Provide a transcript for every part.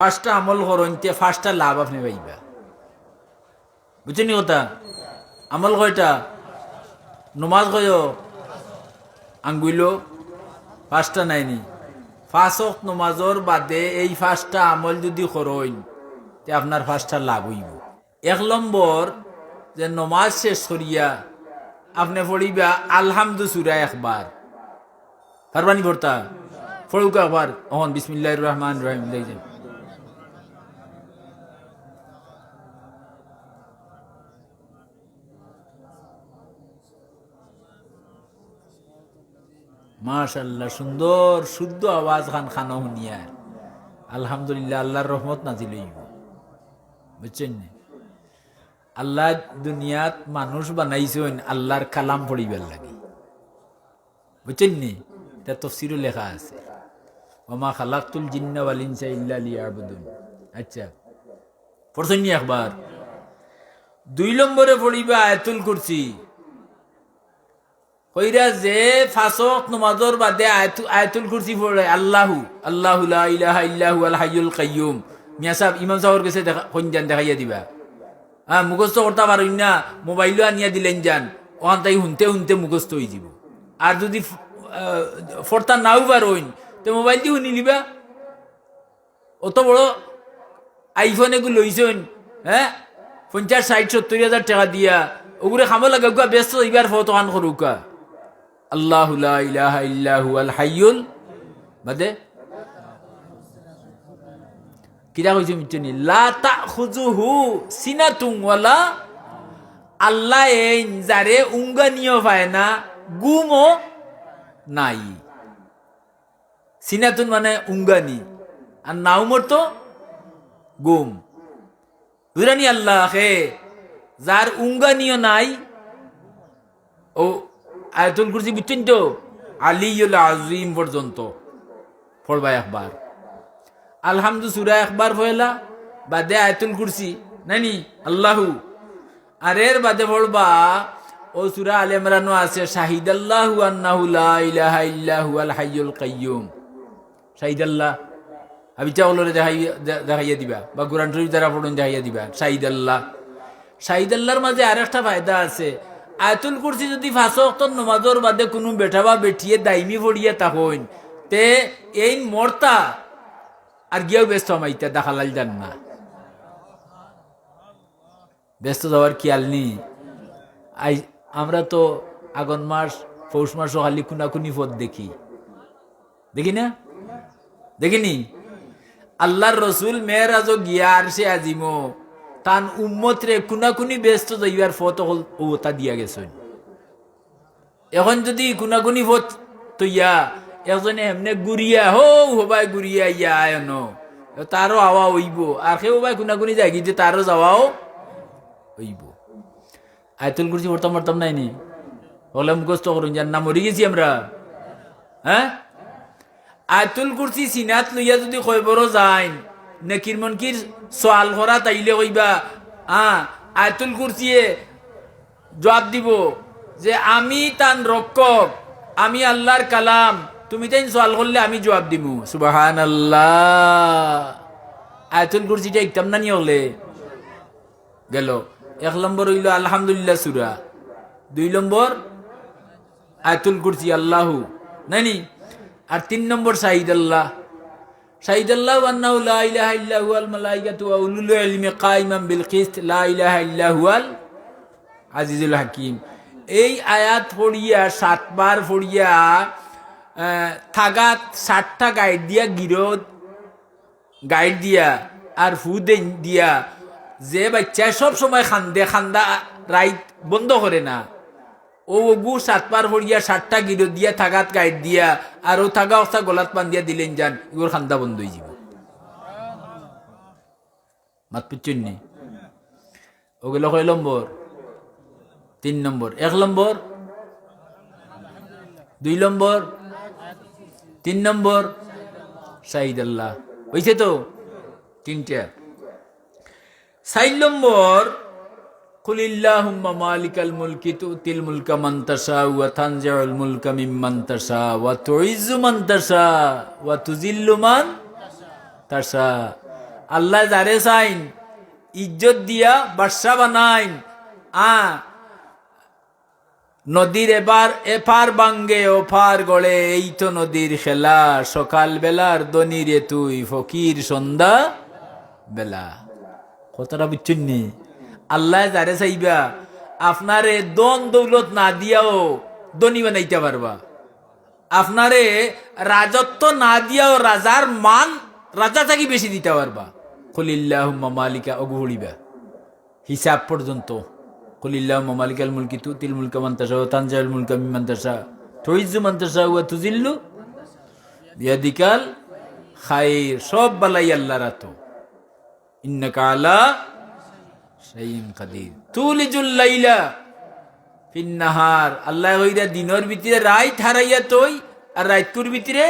পাঁচটা আমল করতে পাঁচটা লাভ আপনি পাইবা, বুঝছেন কথা? আমল কয়টা? নমাজ কয় আঙ্গুইল পাঁচটা নাইনি। পাঁচ ওয়াক্ত নমাজর বাদে এই পাঁচটা আমল যদি করইন তে আপনার পাঁচটা লাভ হইব। এক নম্বর যে নমাজ শেষ করিয়া আপনি পড়িবা আলহামদু সূরা একবার, পারবানি পড়তা? পড়ুক একবার অহন বিসমিল্লাহির রহমানির রহিম দেখছেন। মাশাআল্লাহ, সুন্দর শুদ্ধ আওয়াজ খান খানো শুনিয়া আলহামদুলিল্লাহ, আল্লাহর রহমত নাজিল হইব। বুঝছেন না? আল্লাহ দুনিয়াত মানুষ বানাইছেন আল্লাহর কালাম পড়িবার লাগে, বুঝছেন নি? এটা তাফসীরে লেখা আছে, ওমা খালাকতুল জিন্না ওয়াল ইনসা ইল্লা লিয়াবুদুন। আচ্ছা, পড়ছেন নি একবার? দুই নম্বরে পড়িবা আয়াতুল কুরসি। কইরা যে পাঁচ ওয়াক্ত নামাজের বাদে আয়াতুল কুরসি পড়ে আল্লাহু আল্লাহু লা ইলাহা ইল্লা হুয়াল হাইয়ুল কাইয়্যুম, মিয়া সাহেব ইমাম সাহেবের কাছে হইন দেখাইয়া দিবা। হ্যাঁ, মুখস্থ করতে পারুন না, মোবাইলও আনিয়া দিলেন যান, ওখান তাই শুনতে শুনতে মুখস্থ হয়ে যাব। আর যদি ফোরতা নাও পারইন তো মোবাইল দিয়ে শুনি নিবা। অত বড় আইফোন এগুলো লইছেন, হ্যাঁ, 50, 60, 70 হাজার টাকা দিয়া ওগুলো খামো লাগে ব্যস্ত এইবার ফটোখান করুকা আল্লাহু লা ইলাহা ইল্লা হুয়াল হাইয়ুল বাদে কিরা কইছে মিটনি লা তাখুযুহু সিনাতুন ওয়ালা, আল্লাহ এই যারে উঙ্গানিও পায় না, গুমও নাই। সিনাতুন মানে উঙ্গানি, আর নাউমর তো গুম। বুঝানি আল্লাহ হে যার উঙ্গানিও নাই। ও আয়াতুল কুরসি বুঝছেন তো, আলিয়ুল আযীম পর্যন্ত পড়বা একবার। আলহামদু সূরা একবার পড়লা, বাদে আয়াতুল কুরসি নানি আল্লাহু, আর এর বাদে পড়বা ও সূরা আলে ইমরানও আছে শাহিদাল্লাহু আন্নাহু লা ইলাহা ইল্লা হুয়াল হাইয়ুল কাইয়্যুম। শাহিদাল্লাহ আবিচা ওলরে দেখাইয়া দিবা, বা কোরআন শরীফ যারা পড়ুন দেখাইয়া দিবা শাহিদাল্লাহ। শাহিদাল্লাহর মাঝে আরেকটা ফায়দা আছে, আয়াতুল কুরসি যদি পাঁচ ওয়াক্ত নামাজের বাদে কোনো বেটা বা বেটিয়ে দাইমি পড়িয়া তাকইন তে এই মরতা আর গিয়েও ব্যস্ত আমাইতা দেখালাল যান না, ব্যস্ত যাওয়ার খেয়াল নি। আমরা তো আগন মাস পৌষ মাসও খালি খুনাখুনি পথ দেখি, দেখি না? দেখিনি? আল্লাহর রসুল মেয়েরাজও গিয়া আর সে আজিমো তান উম্মত রে খুনাখুনি ব্যস্ত যাইবার ফত ওটা দিয়া গেছেন। এখন যদি খুনাখুনি ফত তৈয়া একজনে এমনি গুড়িয়া হবাই গুড়িয়া ইয়া আয়ন, তারও আওয়া হইব, আর সে হবাই খুনাখুনি যাই যে তারও যাওয়াও হইব। আয়াতুল কুরসি পড়তাম পারতাম নাইনি, হলে মুখস্থ করুন যার নাম মরি গেছি আমরা। হ্যাঁ, আয়াতুল কুরসি সিনাত লইয়া যদি কয়বরও যায় নেকির মনকির সওয়াল করা তাইলে কইবা আয়াতুল কুরসিয়ে জবাব দিব যে আমি তান রক্ষক, আমি আল্লাহর কালাম, তুমি তাই সওয়াল করলে আমি জবাব দিব। সুবহানাল্লাহ। আয়াতুল কুরসিটা একদম না নিয়ে হলে গেল। এক নম্বর হইল আলহামদুলিল্লাহ সূরা, দুই নম্বর আয়াতুল কুরসি আল্লাহু নাইনি, আর তিন নম্বর শাহিদাল্লাহ। শাহিদাল্লাহ আন্নাহু লা ইলাহা ইল্লা হুয়াল মালাইকাতু ওয়া উলুল ইলমি কাইমান বিল কিসত লা ইলাহা ইল্লা হুয়াল আজিজুল হাকিম। এই আয়াত পড়িয়া 7 বার পড়িয়া থাগাত 60টা গাইড দিয়া গিরদ গাইড দিয়া আর ফুদেন দিয়া, যে বাচ্চা সব সময় খান্দে, খান্দা রাইট বন্ধ করে না, ও গু 7 বার পড়িয়া 60টা গিরো দিয়া থাগাত গাইড দিয়া আর ও থাগা অবস্থা গলাত পান দিয়া দিলেন যান, এগুলো খান্দা বন্ধ হয়ে যাব। মাত পুচ্ছেন নি? ওগুলো কয় নম্বর? 3 নম্বর। 1 নম্বর, 2 নম্বর, 3 নম্বর শাহিদাল্লাহ। হইছে তো 3টা। 4 নম্বর কুলিল্লাহুম্মা মালিকাল মুলকি তুতিল মুলকা মান তাশা ওয়া তানজিউল মুলকা মিম্মান তাশা ওয়া তুইজ্জু মান তাশা ওয়া তুযিল্লু মান তাশা আল্লাহ যারে চাইন ইজ্জত দিয়া বাদশা বানাইন। নদীর এপার বাঙ্গে ওপার গড়ে, এই তো নদীর খেলা। সকাল বেলার দনি রে তুই, ফকির সন্ধ্যা বেলা। কথাটা বুঝছেন নি? আল্লাহ যারে চাইবা আপনারে দন দৌলত না দিয়াও দনি বানাইতে পারবা। আপনারে রাজত্ব না দিয়াও রাজার মান রাজা থাকি বেশি দিতে পারবা। কুলিল্লাহুম্মা মালিকা অগুড়িবা হিসাব পর্যন্ত। কুলিল্লাহুম্মা মালিকাল মুলকি তুতিল মুলকা মান তাশা ওয়া তানজিউল মুলকা মিম্মান তাশা তুইজ্জু মান তাশা ওয়া তুজিল্লু বিয়াদিকাল খায়র। সব বালাই আল্লাহর হাতে। ইন্নাকা আলা শাইইন কাদির। তুলিজুল লাইলা ফিন নাহার, আল্লাহ কইরা দিনের ভিতরে রাত হারাইয়া তুই, আর রাতকুর ভিতরে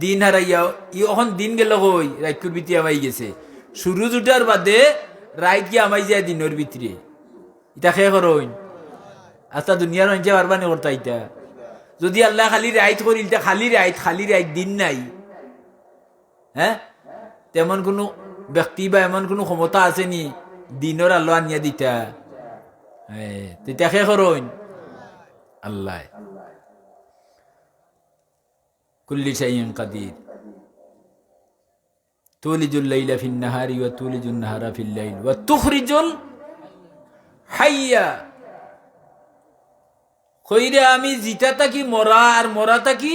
দিন হারাইয়া। এখন দিন গেল কই, রাতকুর ভিতরে আমাই গেছে। সূর্য উঠার বাদে রাত গিয়ে আমাই যায় দিনের ভিতরে। এটা খেয়ে করইন আচ্ছা দুনিয়ার অঞ্চে পারবানি করতা। ইটা যদি আল্লাহ খালি রাইত করিল, খালি রাইত দিন নাই। হ্যাঁ, তেমন কোনো ব্যক্তি বা এমন কোনো ক্ষমতা আছে নি দিনের আল্লাহ আনিয়া দিতা? তেতিয়া খেয়ে করইন আল্লাহ। কুল্লি শাইইন কাদির। তুলিজুল লাইলা ফিন নাহারি ওয়া তুলিজুন নাহারা ফিল লাইল ওয়া তুখরিজুল হাইয়া। কইরা আমি জিতা থাকি মরা, আর মরা থাকি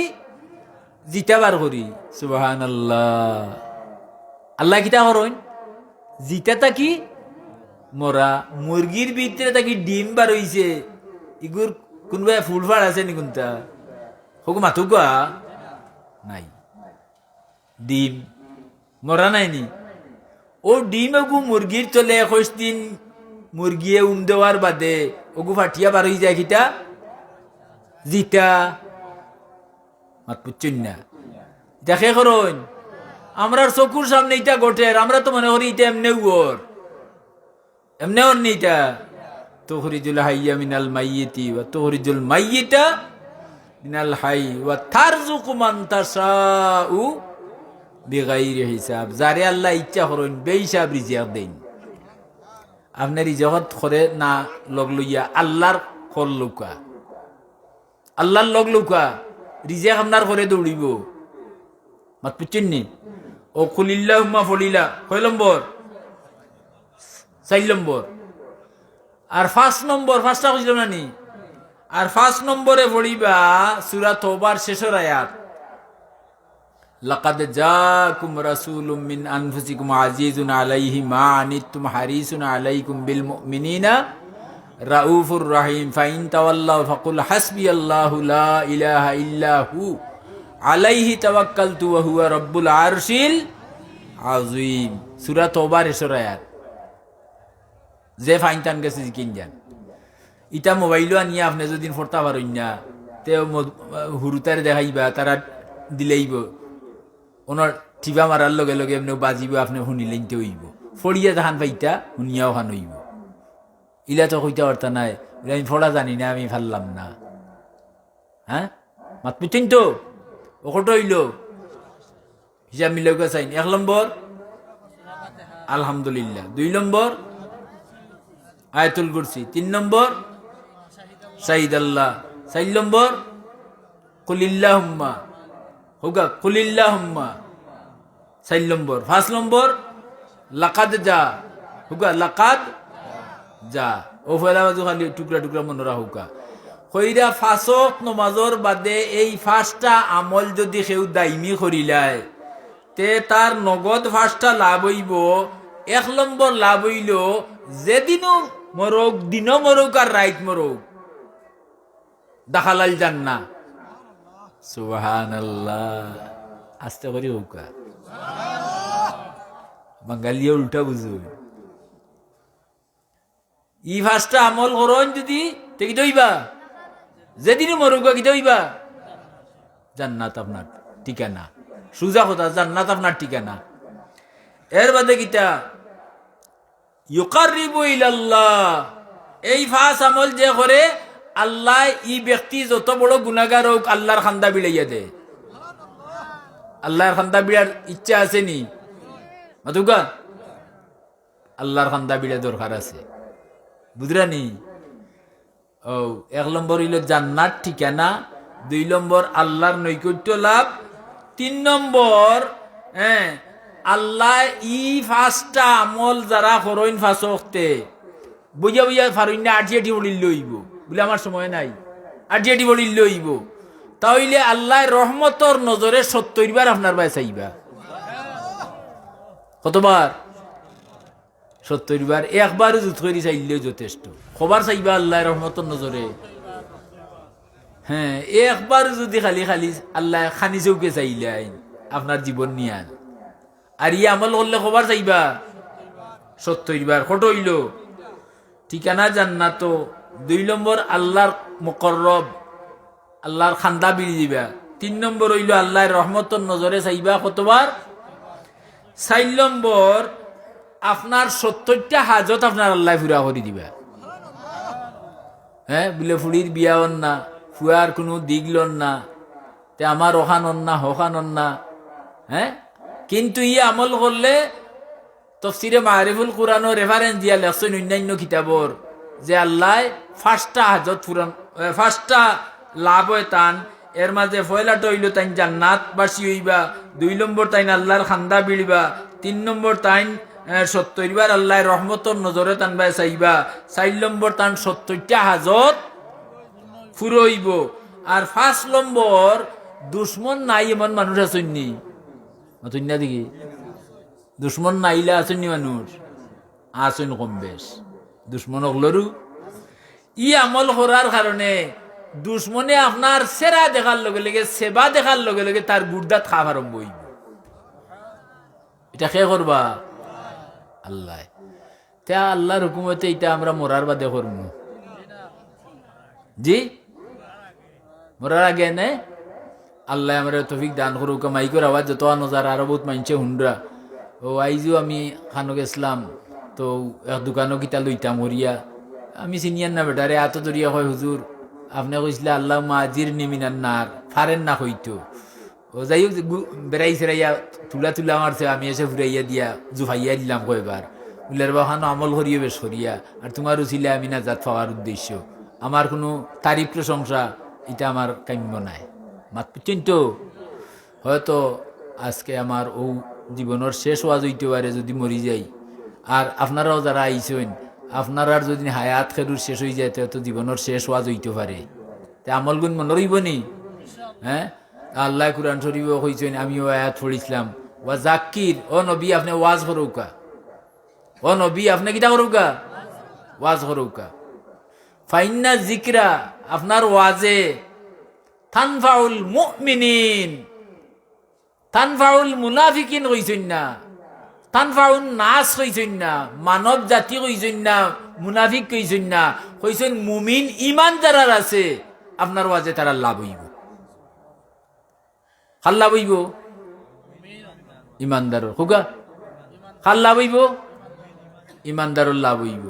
জিতা বার করি। সুবহানাল্লাহ। আল্লাহ কিতা করইন? জিতা থাকি মরা। মুরগির ভিতরে থাকি ডিম বার হইছে, ইগুর কোনবা ফুলফাড় আছে নি? কোনটা হোক মাথুকা নাই, ডিম মরা নাই নি। ও ডিম ওগু মুরগির চলে 21 দিন মুরগিয়ে দেওয়ার বাদে ওগু ফাটিয়া বার হয়ে যায় কিতা জিতা। মাত পুচ্ছেন না? দেখে করুন আমরা চকুর সামনে ইটা গোটের, আমরা তো মনে করি এটা এমনি ওর এমনি ওর নি। এটা তুখরিজুল হাইয়া মিনাল মাইয়িতি ওয়া তুখরিজুল মাইয়িতা মিনাল হাই ওয়া তারযুকু মান তাশাউ বিগাইরি হিসাব। যারে আল্লাহ ইচ্ছা করেন বেহিসাব রিজিক দেন। আপনার রিজিকত করে না লগ লইয়া আল্লাহর কল লুকা, আল্লাহর লগ লুকা রিজিক আপনার করে দৌড়িব। মাত পুচ্ছেন নি? ও কুলিল্লাহুম্মা ফলিলা কয় নম্বর? 4 নম্বর। আর 5 নম্বর, 5টা কইছিল না নি? আর 5 নম্বরে পড়িবা সূরা তওবার শেষের আয়াত, লাকাদ জাকুম রাসূলুম মিন আনফুসিকুম আজিজুন আলাইহি মা আনিতুম হারিসুন আলাইকুম বিল মুমিনিনা রাউফুর রহিম ফাইন তাওয়াল্লাউ ফাকুল হাসবিয়াল্লাহু লা ইলাহা ইল্লাহু আলাইহি তাওয়াক্কালতু ওয়া হুয়া রাব্বুল আরশিল আযীম। সূরা তওবার শেষের আয়াত। যে ফাইন টান গেছে কিন যান ইটা মোবাইলও আনিয়া আপনি যদি ফোরতা পারেন না, তে হুরুতারে দেখাইবা, তারা দিলেইব ওনার টিপা মারার লগে লগে এমনি বাজিব, আপনি শুনিলেন তো হইব। ফড়িয়া জাহান পাইতা শুনিয়াও খান হইব। ইলা তো কইতে পারতা নাই, আমি ফোড়া জানি না, আমি ফারলাম না। হ্যাঁ, মাত পুচ্ছেন তো? ওকট হইল হিসাব মিলে চাইন। 1 নম্বর আলহামদুলিল্লাহ, 2 নম্বর আয়াতুল কুরসি, 3 নম্বর শাহিদ আল্লাহ, 4 নম্বর কুলিল্লাহুম্মা হোগা কুলিল্লাহুম্মা, 4 নম্বর। 5 নম্বর লাকাদ যা হোগা লাকাদ যা। ও ফেলা বাজু খালি টুকরা টুকরা মনোরা হোকা কইরা 5 ওয়াক্ত নমাজর বাদে এই 5টা আমল যদি কেউ দাইমি করিলায় তে তার নগদ 5টা লাভ হইব। 1 নম্বর লাভ হইল যেদিনও মরক, দিনও মরক আর রাইত মরক, দাখালাল জান্নাহ। সুবহানাল্লাহ। আস্তে করে হোকা, বাঙালিও উল্টা বুঝুন। ই 5টা আমল করন যদি কি দইবা, যেদিনও মরক কি দইবা জান্নাত আপনার ঠিকানা। সুজা কথা, জান্নাত আপনার ঠিকানা। এর বাদে কিতা ইউকাররিবু ইলাল্লাহ, এই 5 আমল যে করে আল্লাহ ই ব্যক্তি যত বড় গুনাহগার হোক আল্লাহর খান্দা বিড়াইয়া দে। আল্লাহর খান্দা বিড়ার ইচ্ছা আছে নি? মাতুকা আল্লাহর খান্দা বিড়ে দরকার আছে, বুঝরানি? ও 1 নম্বর হইল জান্নাত ঠিকানা, 2 নম্বর আল্লাহর নৈকট্য লাভ, 3 নম্বর আল্লাহ ই 5টা আমল যারা করইন 5 ওয়াক্তে বুঝা বুঝা ফারুন না, আটিয়াটি বলিল লইব বলে আমার সময় নাই, আটিয়াটি বলিল লইব, তাইলে আল্লাহ রহমতর নজরে 70 বার আপনার ভাই চাইবা। কতবার? 70 বার। একবার জুত করে চাইলেও যথেষ্ট। খবর চাইবা আল্লাহ রহমতর নজরে, হ্যাঁ একবার যদি খালি খালি আল্লাহ খানি চৌকে চাইলে আপনার জীবন নিয়ে, আর ই আমল করলে খবর চাইবা 70 বার। কত হইল? ঠিকানা জান্নাত, 2 নম্বর আল্লাহর মুকররব, আল্লাহর খান্দা বিড়ি দিবা, 3 নম্বর হইল আল্লাহর রহমতর নজরে চাইবা কতবার? 4 নম্বর আপনার 70টা হাজত আপনার আল্লাহ পুরা করে দিবা। হ্যাঁ বলে ফুড়ির বিয়া হন না, ফুয়ার কোনো দিক লন না, তে আমার ওখান হন না, হখান হন না, হ্যাঁ কিন্তু ই আমল করলে তফসিরে মারিফুল কুরআনও রেফারেন্স দিয়া লেখছেন অন্যান্য কিতাবর যে আল্লাহ 5টা হাজত পূরণ, 5টা লাভ হয় তান, এর মাঝে পয়লাটা হইল তাইন জান্নাত বাসী হইবা, 2 নম্বর তাইন আল্লাহর খান্দা বিড়িবা, 3 নম্বর তাইন 70 বার আল্লাহর রহমতর নজরে তানবাই চাইবা, 4 নম্বর তান 70টা হাজত ফুরো হইব, আর 5 নম্বর দুশ্মন নাই এমন মানুষ আছেননি, না দেখি দুশ্মন নাইলে আসেননি মানুষ, আসেন কম বেশ, দুশ্মন হলরু ই আমল করার কারণে দুশ্মনে আপনার সেরা দেখার লগে লগে সেবা দেখার লগে লগে তার গুর্দাত খাওয়া আরম্ভ হইব। এটা কে করবা? আল্লাহ। তে আল্লাহর হুকুমতে এটা আমরা মরার বাদে করবো, জি মরার আগে নে আল্লাহ আমরা তৌফিক দান করুক। মাইকের আওয়াজ যত নজার আরো বহুত মানছে হুন্ডরা। ও আইজও আমি খানো গেছিলাম, তো এক দোকানও কিতা লইতাম হরিয়া, আমি চিনিয়ান না বেটারে এত দরিয়া হয় হুজুর আপনি কইসলে আল্লাহ আজির নিমিনার নার ফারেন না হইতো। ও যাই হোক বেড়াই সেরাইয়া তুলা তুলা মারছে, আমি এসে ফুরাইয়া দিয়া জুফাইয়া দিলাম কয়বার, উল্লার বাহানো আমল করিও বেশ করিয়া, আর তোমারও ছিলে আমি না জাত পাওয়ার উদ্দেশ্য, আমার কোনো তারিফ প্রশংসা এটা আমার কাম্য নাই। মাত কিন্তু হয়তো আজকে আমার ও জীবনের শেষ ওয়াজ হইতে পারে যদি মরি যাই, আর আপনারাও যারা আইসেন আপনার আর যদি হায়াত খেরুর শেষ হয়ে যায় তো জীবনের শেষ ওয়াজ হইতে পারে, তে আমল গুণ মনে রইব নি? হ্যাঁ আল্লাহ কুরআন শরীফ কইছেন, আমিও আয়াত পড়িছিলাম, ওয়া জাকির, ও নবী আপনি ওয়াজ করুকা, ও নবী আপনি কিটা করুকা? ওয়াজ করুকা। ফাইন্না জিকরা, আপনার ওয়াজে তানফাউল মুমিনিন, তানফাউল মুনাফিকিন কইছেন না, তানফাউন নাস কইছেন না, মানব জাতি কইছেন না, মুনাফিক কইছেন না, কইছেন মুমিন ইমান যারা আছে আপনার ওয়াজে তারা লাভ হইব। কার লাভ হইব? ইমানদারর। হুগা কার লাভ হইব? ইমানদারর লাভ হইব।